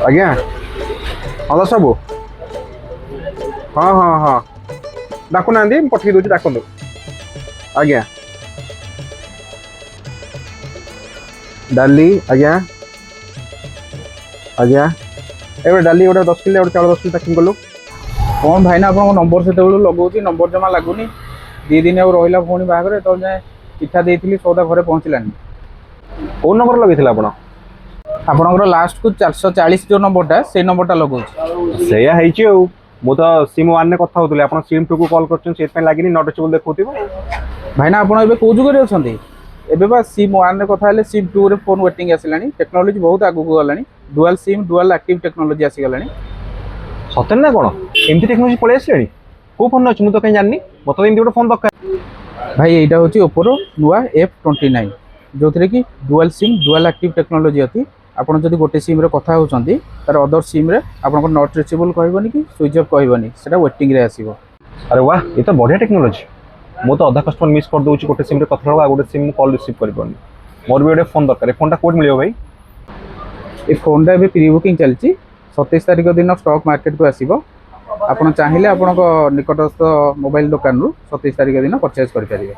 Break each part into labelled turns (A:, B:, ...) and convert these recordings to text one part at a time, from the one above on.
A: ଆଜ୍ଞା ହଁ ସବୁ ହଁ ହଁ ହଁ ଡାକୁନାହାନ୍ତି ମୁଁ ପଠେଇ ଦେଉଛି ଡାକନ୍ତୁ ଆଜ୍ଞା ଡାଲି ଆଜ୍ଞା ଆଜ୍ଞା ଏବେ ଡାଲି ଗୋଟେ 10 କିଲୋ ଗୋଟେ ଚାଉଳ 10 କିଲୋ ପ୍ୟାକିଂ କଲୁ।
B: କ'ଣ ଭାଇନା ଆପଣଙ୍କ ନମ୍ବର ସେତେବେଳୁ ଲଗାଉଛି ନମ୍ବର ଜମା ଲାଗୁନି। 2 ଦିନ ଆଉ ରହିଲା ପୁଣି ବାହାଘର ଯେତେବେଳେ ଯାଏଁ ଚିଠା ଦେଇଥିଲି ସଉଦା ଘରେ ପହଞ୍ଚିଲାନି।
A: କୋଉ ନମ୍ବର ଲଗେଇଥିଲେ ଆପଣ?
B: ଆପଣଙ୍କର ଲାଷ୍ଟକୁ 440 ଯେଉଁ ନମ୍ବରଟା ସେଇ ନମ୍ବରଟା ଲଗାଉଛି।
A: ସେଇଆ ହେଇଛି ଆଉ ମୁଁ ତ ସିମ୍ 1 ରେ କଥା ହଉଥିଲି ଆପଣ ସିମ୍ 2 କୁ କଲ୍ କରୁଛନ୍ତି ସେଥିପାଇଁ ଲାଗିନି ନଟ୍ ରିଚେବଲ୍ ଦେଖଉଥିବ।
B: ଭାଇନା ଆପଣ ଏବେ କେଉଁ ଯୁଗରେ ଅଛନ୍ତି? ଏବେ ବା ସିମ୍ 1 ରେ କଥା ହେଲେ ସିମ୍ 2 ରେ ଫୋନ୍ ୱେଟିଂ ଆସିଲାଣି। ଟେକ୍ନୋଲୋଜି ବହୁତ ଆଗକୁ ଗଲାଣି। Dual sim dual active technology ଆସିଗଲାଣି।
A: ସତରେ ନା କ'ଣ ଏମିତି ଟେକ୍ନୋଲୋଜି ପଳେଇ ଆସିଲାଣି? କୋଉ ଫୋନ୍ ଅଛି ମୁଁ ତ କାହିଁ ଜାଣିନି ମତେ ତ ଏମିତି ଗୋଟେ ଫୋନ୍ ଦରକାର।
B: ଭାଇ ଏଇଟା ହେଉଛି ଓପୋର ନୂଆ F29 ଯେଉଁଥିରେ କି dual sim dual active technology ଅଛି। ଆପଣ ଯଦି ଗୋଟେ ସିମ୍ରେ କଥା ହେଉଛନ୍ତି ତାର ଅଦର ସିମ୍ରେ ଆପଣଙ୍କର ନଟ୍ ରିଚେବଲ୍ କହିବନି କି ସୁଇଚ୍ ଅଫ୍ କହିବନି, ସେଟା ୱେଟିଂରେ ଆସିବ।
A: ଆରେ ୱାହ ଏ ତ ବଢ଼ିଆ ଟେକ୍ନୋଲୋଜି। ମୁଁ ତ ଅଧା କଷ୍ଟମର ମିସ୍ କରିଦେଉଛି ଗୋଟେ ସିମ୍ରେ କଥା ହେବାକୁ ଆଉ ଗୋଟେ ସିମ୍ ମୁଁ କଲ୍ ରିସିଭ୍ କରିପାରୁନି। ମୋର ବି ଗୋଟେ ଫୋନ୍ ଦରକାର ଏ ଫୋନ୍ଟା କୋଉଠି ମିଳିବ ଭାଇ?
B: ଏ ଫୋନ୍ଟା ଏବେ ପ୍ରି ବୁକିଂ ଚାଲିଛି। 27 ତାରିଖ ଦିନ ଷ୍ଟକ୍ ମାର୍କେଟକୁ ଆସିବ। ଆପଣ ଚାହିଁଲେ ଆପଣଙ୍କ ନିକଟସ୍ଥ ମୋବାଇଲ ଦୋକାନରୁ 27 ତାରିଖ ଦିନ ପରଚେଜ୍ କରିପାରିବେ।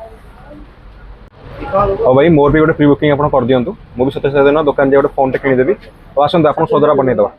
A: ହଉ ଭାଇ ମୋର ବି ଗୋଟେ ପ୍ରି ବୁକିଂ ଆପଣ କରିଦିଅନ୍ତୁ। ମୁଁ ବି 27 ଦିନ ଦୋକାନ ଯାଇ ଗୋଟେ ଫୋନ୍ଟେ କିଣିଦେବି। ଆଉ ଆସନ୍ତୁ ଆପଣ ସୌଦାଟା ବନେଇଦେବା।